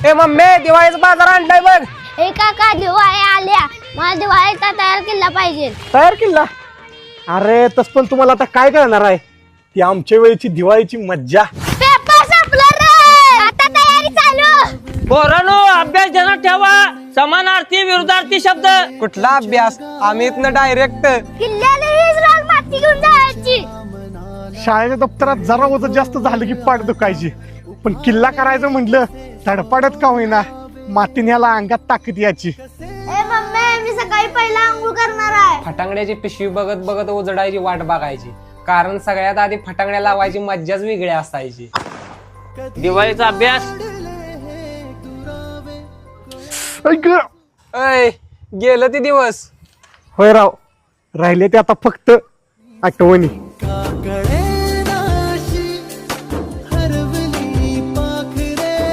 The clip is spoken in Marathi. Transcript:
ए मम्मी दिवाळीचा बाजार आणलाय बघ. हे काका दिवाळी आल्या, मला दिवाळीचा तयार केला पाहिजे. तयार केला? अरे तस पण तुम्हाला आता काय करणार आहे, ती आमच्या वेळेची दिवाळीची मज्जा. पेपर संपला रे, आता तयारी चालू. पोरांनो अभ्यास ध्यानात ठेवा. समानार्थी विरुद्धार्थी शब्द. कुठला अभ्यास, आम्ही इथनं डायरेक्ट. किल्ल्याला हीच राल माती घेऊन जायची. शाळेच्या दप्तरात जरा वजन जास्त झालं की पाठ दुखायची, पण किल्ला करायचं म्हटलं धडपडत का होईना मातीने याला अंगात ताकद याची. ए मम्मी, मी सकाळी पहिला आंघोळ करणार आहे. फटांगड्याची पिशवी बघत बघत उजडायची वाट बघायची, कारण सगळ्यात आधी फटांगड्या लावायची मज्जाच वेगळी असायची. दिवाळीचा अभ्यास. ऐक, अय गेलं ते दिवस. होय राव, राहिले ते आता फक्त आठवणी.